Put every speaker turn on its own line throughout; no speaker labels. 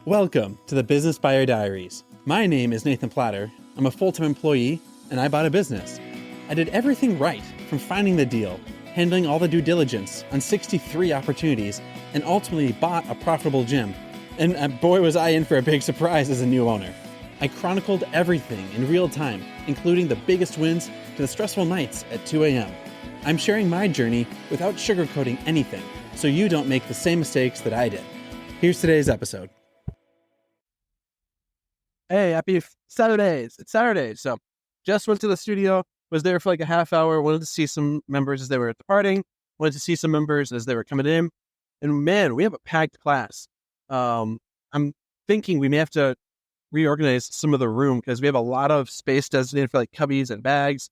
Welcome to the Business Buyer Diaries. My name is Nathan Platter. I'm a full-time employee, and I bought a business. I did everything right, from finding the deal, handling all the due diligence on 63 opportunities, and ultimately bought a profitable gym. And boy, was I in for a big surprise as a new owner. I chronicled everything in real time, including the biggest wins to the stressful nights at 2 a.m. I'm sharing my journey without sugarcoating anything, so you don't make the same mistakes that I did. Here's today's episode. Hey, happy Saturdays. It's Saturday. So just went to the studio, was there for like a half hour, wanted to see some members as they were departing, wanted to see some members as they were coming in. And man, we have a packed class. I'm thinking we may have to reorganize some of the room because we have a lot of space designated for like cubbies and bags.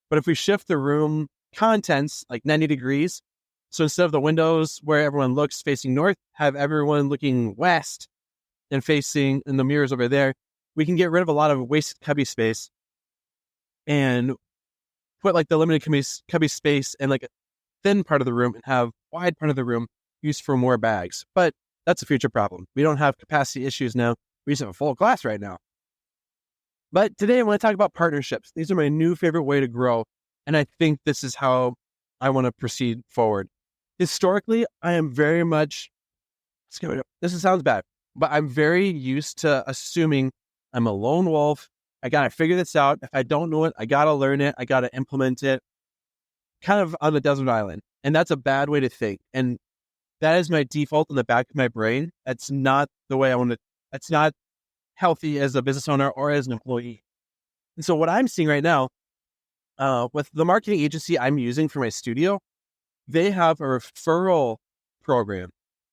But if we shift the room contents like 90 degrees, so instead of the windows where everyone looks facing north, have everyone looking west and facing in the mirrors over there, we can get rid of a lot of wasted cubby space and put like the limited cubby space in like a thin part of the room and have wide part of the room used for more bags. But that's a future problem. We don't have capacity issues now. We just have a full class right now. But today I want to talk about partnerships. These are my new favorite way to grow. And I think this is how I want to proceed forward. Historically, I am very much, this sounds bad, but I'm very used to assuming I'm a lone wolf. I got to figure this out. If I don't know it, I got to learn it. I got to implement it, kind of on a desert island. And that's a bad way to think. And that is my default in the back of my brain. That's not the way I want to, that's not healthy as a business owner or as an employee. And so what I'm seeing right now, with the marketing agency I'm using for my studio, they have a referral program.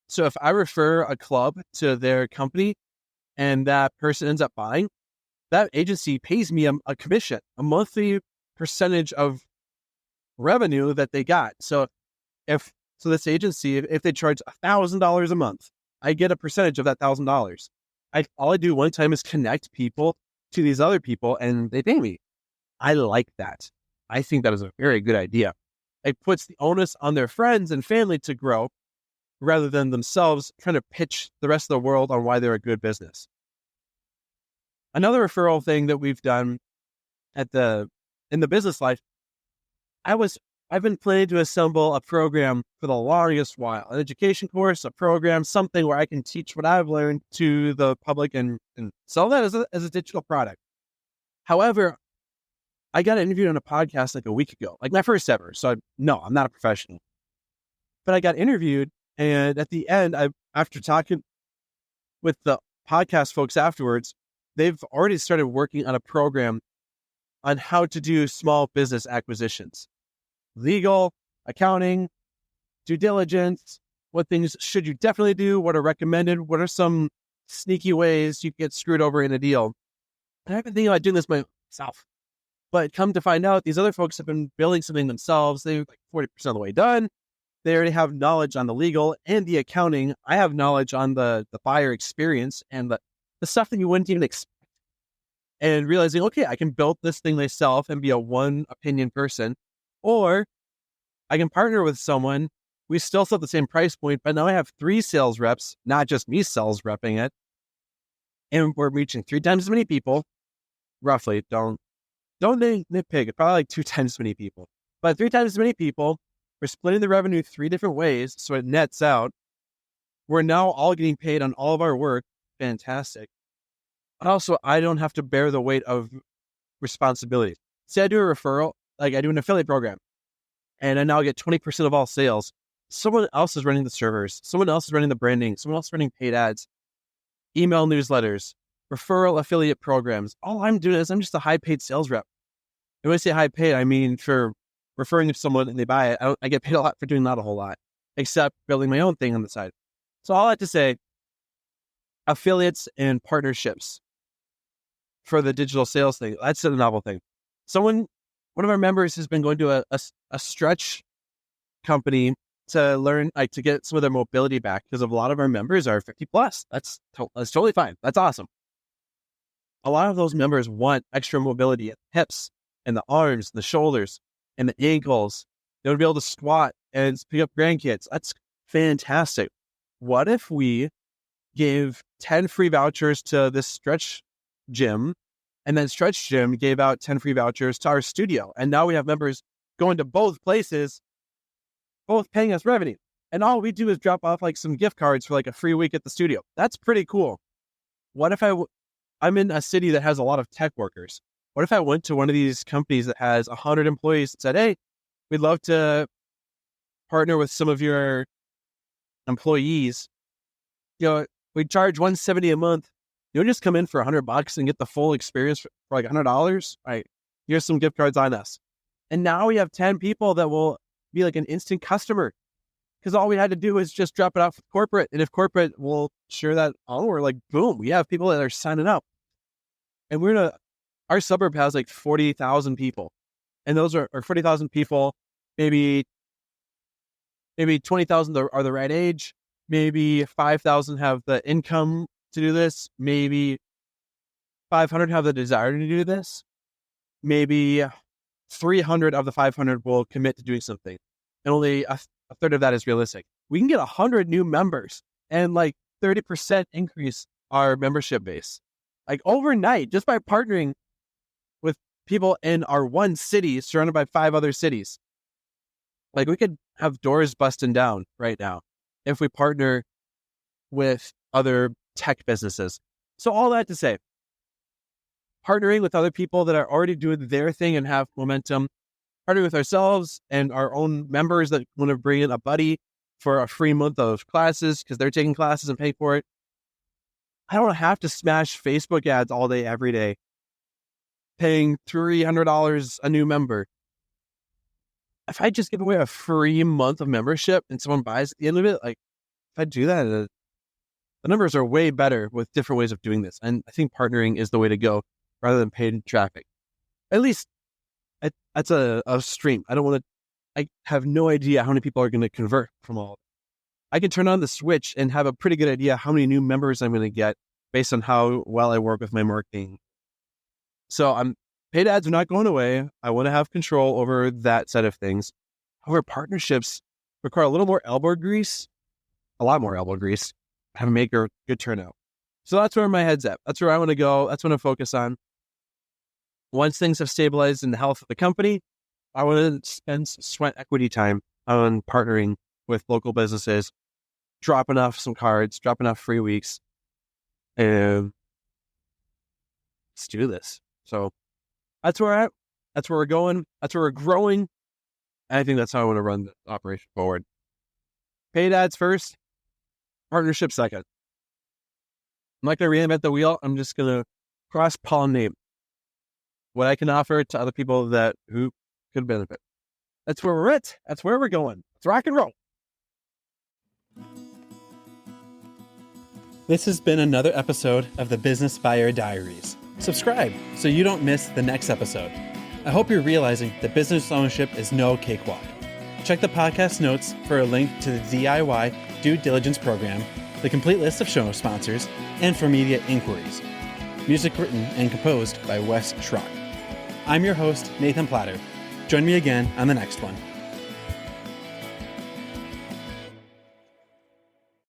So if I refer a club to their company and that person ends up buying, that agency pays me a commission, a monthly percentage of revenue that they got. So this agency, if they charge $1,000 a month, I get a percentage of that $1,000. All I do one time is connect people to these other people and they pay me. I like that. I think that is a very good idea. It puts the onus on their friends and family to grow rather than themselves trying to pitch the rest of the world on why they're a good business. Another referral thing that we've done in the business life, I've been planning to assemble a program for the longest while, an education course, a program, something where I can teach what I've learned to the public and sell that as a digital product. However, I got interviewed on a podcast like a week ago, like my first ever. So no, I'm not a professional, but I got interviewed. And at the end, after talking with the podcast folks afterwards, they've already started working on a program on how to do small business acquisitions, legal, accounting, due diligence, what things should you definitely do, what are recommended, what are some sneaky ways you get screwed over in a deal. And I've been thinking about doing this myself, but come to find out, these other folks have been building something themselves. They're like 40% of the way done. They already have knowledge on the legal and the accounting. I have knowledge on the buyer experience and the stuff that you wouldn't even expect. And realizing, okay, I can build this thing myself and be a one opinion person, or I can partner with someone. We still set the same price point, but now I have 3 sales reps, not just me sales repping it. And we're reaching 3 times as many people, roughly. Don't nitpick. Probably like 2 times as many people, but 3 times as many people. We're splitting the revenue 3 different ways, so it nets out. We're now all getting paid on all of our work. Fantastic. But also, I don't have to bear the weight of responsibility. Say I do a referral, like I do an affiliate program, and I now get 20% of all sales. Someone else is running the servers. Someone else is running the branding. Someone else is running paid ads, email newsletters, referral affiliate programs. All I'm doing is I'm just a high-paid sales rep. And when I say high-paid, I mean for referring to someone and they buy it, I get paid a lot for doing not a whole lot, except building my own thing on the side. So all I have to say, affiliates and partnerships for the digital sales thing, that's a novel thing. One of our members has been going to a stretch company to learn, like to get some of their mobility back because a lot of our members are 50 plus. That's totally fine. That's awesome. A lot of those members want extra mobility at the hips and the arms, the shoulders, and the ankles. They would be able to squat and pick up grandkids. That's fantastic. What if we gave 10 free vouchers to this stretch gym, and then stretch gym gave out 10 free vouchers to our studio. And now we have members going to both places, both paying us revenue. And all we do is drop off like some gift cards for like a free week at the studio. That's pretty cool. What if I'm in a city that has a lot of tech workers? What if I went to one of these companies that has 100 employees and said, hey, we'd love to partner with some of your employees. We charge $170 a month. You just come in for $100 and get the full experience for like $100. All right, here's some gift cards on us. And now we have 10 people that will be like an instant customer, because all we had to do is just drop it out for corporate. And if corporate will share that on, we're like, boom, we have people that are signing up. And our suburb has like 40,000 people. And those are 40,000 people, maybe 20,000 are the right age. Maybe 5,000 have the income to do this. Maybe 500 have the desire to do this. Maybe 300 of the 500 will commit to doing something. And only a third of that is realistic. We can get 100 new members and like 30% increase our membership base. Like overnight, just by partnering with people in our one city surrounded by 5 other cities. Like we could have doors busting down right now if we partner with other tech businesses. So all that to say, partnering with other people that are already doing their thing and have momentum, partnering with ourselves and our own members that want to bring in a buddy for a free month of classes because they're taking classes and pay for it. I don't have to smash Facebook ads all day, every day, paying $300 a new member. If I just give away a free month of membership and someone buys at the end of it, like if I do that, the numbers are way better with different ways of doing this. And I think partnering is the way to go rather than paid traffic. At least that's a stream. I have no idea how many people are going to convert from all of it. I can turn on the switch and have a pretty good idea how many new members I'm going to get based on how well I work with my marketing. So paid ads are not going away. I want to have control over that side of things. However, partnerships require a little more elbow grease, a lot more elbow grease, have a make a good turnout. So that's where my head's at. That's where I want to go. That's what I focus on. Once things have stabilized in the health of the company, I want to spend sweat equity time on partnering with local businesses, dropping off some cards, dropping off free weeks, and let's do this. So that's where we're at. That's where we're going. That's where we're growing. And I think that's how I want to run the operation forward. Paid ads first, partnership second. I'm not going to reinvent the wheel. I'm just going to cross-pollinate what I can offer to other people who could benefit. That's where we're at. That's where we're going. Let's rock and roll. This has been another episode of the Business Buyer Diaries. Subscribe so you don't miss the next episode. I hope you're realizing that business ownership is no cakewalk. Check the podcast notes for a link to the DIY due diligence program, the complete list of show sponsors, and for media inquiries. Music written and composed by Wes Schrock. I'm your host, Nathan Platter. Join me again on the next one.